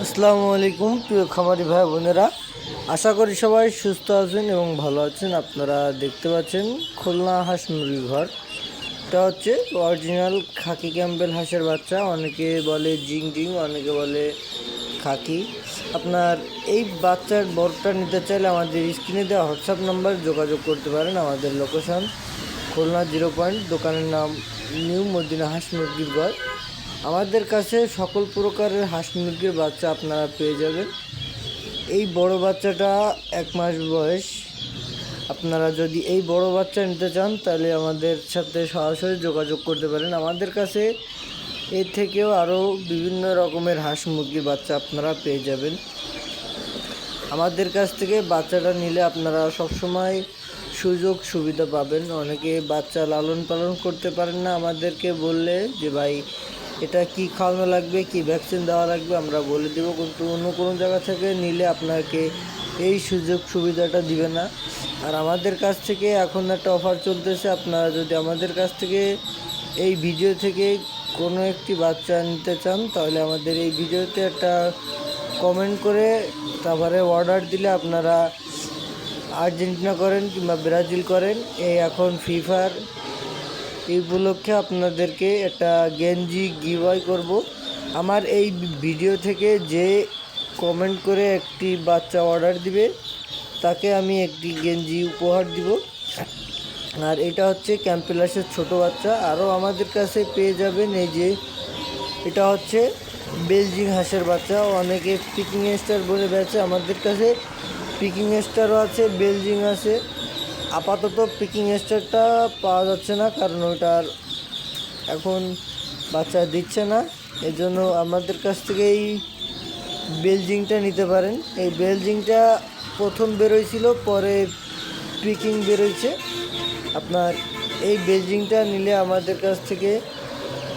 আসসালামু আলাইকুম প্রিয় খামারি ভাই বোনেরা, আশা করি সবাই সুস্থ আছেন এবং ভালো আছেন। আপনারা দেখতে পাচ্ছেন খুলনা হাঁস মুরগির ঘর। এটা হচ্ছে অরিজিনাল খাকি ক্যাম্বেল হাঁসের বাচ্চা, অনেকে বলে জিং জিং, অনেকে বলে খাকি। আপনার এই বাচ্চার বড়টা নিতে চাইলে আমাদের স্ক্রিনে দেওয়া হোয়াটসঅ্যাপ নাম্বার যোগাযোগ করতে পারেন। আমাদের লোকেশন খুলনা 0 দোকানের নাম নিউ মদিনা হাঁস মুরগির ঘর। আমাদের কাছে সকল প্রকারের হাঁস মুরগির বাচ্চা আপনারা পেয়ে যাবেন। এই বড় বাচ্চাটা 1 মাস বয়স। আপনারা যদি এই বড় বাচ্চা নিতে চান তাহলে আমাদের সাথে সরাসরি যোগাযোগ করতে পারেন। আমাদের কাছে এর থেকেও আরও বিভিন্ন রকমের হাঁস মুরগির বাচ্চা আপনারা পেয়ে যাবেন। আমাদের কাছ থেকে বাচ্চাটা নিলে আপনারা সবসময় সুযোগ সুবিধা পাবেন। অনেকে বাচ্চা লালন পালন করতে পারেন না, আমাদেরকে বললে যে ভাই এটা কি খাওয়ানো লাগবে, কি ভ্যাকসিন দেওয়া লাগবে আমরা বলে দেব, কিন্তু অন্য কোনো জায়গা থেকে নিলে আপনাকে এই সুযোগ সুবিধাটা দিবে না। আর আমাদের কাছ থেকে এখন একটা অফার চলতেছে, আপনারা যদি আমাদের কাছ থেকে এই ভিডিও থেকে কোনো একটি বাচ্চা নিতে চান তাহলে আমাদের এই ভিডিওতে একটা কমেন্ট করে তারপরে অর্ডার দিলে আপনারা আর্জেন্টিনা করেন কিংবা ব্রাজিল করেন, এই এখন ফিফার এই উপলক্ষে আপনাদেরকে একটা গেঞ্জি গিভওয়ে করব। আমার এই ভিডিও থেকে যে কমেন্ট করে একটি বাচ্চা অর্ডার দিবে তাকে আমি একটি গেঞ্জি উপহার দিব। আর এটা হচ্ছে ক্যাম্পেলাসের ছোট বাচ্চা। আরও আমাদের কাছে পেয়ে যাবেন এই যে এটা হচ্ছে বেলজিং হাঁসের বাচ্চা, অনেকে পিকিং স্টার বলে বেচে। আমাদের কাছে পিকিং স্টারও আছে, বেলজিং আছে। আপাতত পিকিং স্টারটা পাওয়া যাচ্ছে না, কারণ ওটার এখন বাচ্চা দিচ্ছে না। এই জন্য আমাদের কাছ থেকে এই বেলজিংটা নিতে পারেন। এই বেলজিংটা প্রথম বেরোয়ছিল, পরে পিকিং বেরোইছে। আপনার এই বেলজিংটা নিলে আমাদের কাছ থেকে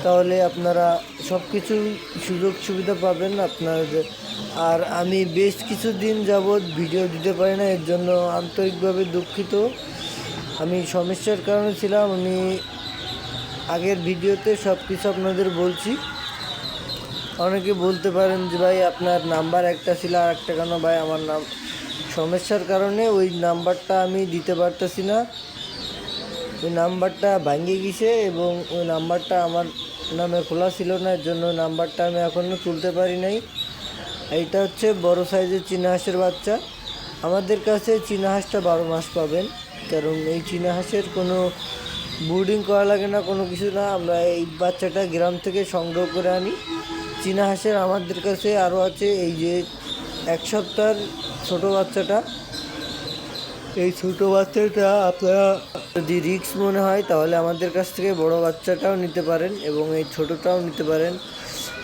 তাহলে আপনারা সব কিছু সুযোগ সুবিধা পাবেন আপনাদের। আর আমি বেশ কিছুদিন যাবৎ ভিডিও দিতে পারি না, এর জন্য আন্তরিকভাবে দুঃখিত। আমি সমস্যার কারণে ছিলাম, আমি আগের ভিডিওতে সব কিছু আপনাদের বলছি। অনেকে বলতে পারেন যে ভাই আপনার নাম্বার একটা ছিল আর একটা কেন? ভাই আমার সমস্যার কারণে ওই নাম্বারটা আমি দিতে পারতেছি না, ওই নাম্বারটা ভেঙে গেছে এবং ওই নাম্বারটা আমার নামে খোলা ছিল না, এর জন্য নাম্বারটা আমি এখনও তুলতে পারি নাই। এইটা হচ্ছে বড় সাইজের চীনা হাঁসের বাচ্চা। আমাদের কাছে চীনা হাঁসটা 12 মাস পাবেন, কারণ এই চীনা হাঁসের কোনো ব্রিডিং করা লাগে না, কোনো কিছু না। আমরা এই বাচ্চাটা গ্রাম থেকে সংগ্রহ করে আনি। চীনা হাঁসের আমাদের কাছে আরও আছে এই যে 1 সপ্তাহের ছোটো বাচ্চাটা। এই ছোটো বাচ্চাটা আপনারা যদি রিস্ক মনে হয় তাহলে আমাদের কাছ থেকে বড় বাচ্চাটাও নিতে পারেন এবং এই ছোটোটাও নিতে পারেন।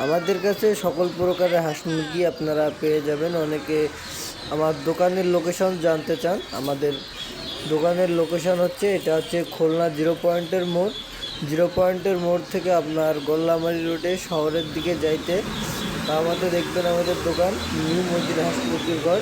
আমাদের কাছে সকল প্রকারের হাঁস মুরগি আপনারা পেয়ে যাবেন। অনেকে আমার দোকানের লোকেশন জানতে চান। আমাদের দোকানের লোকেশন হচ্ছে এটা হচ্ছে খুলনা 0 মোড়। 0 মোড় থেকে আপনার গোল্লামারি রোডে শহরের দিকে যাইতে আমাদের দেখবেন আমাদের দোকান নিউ মদিনা হাঁস মুরগির ঘর।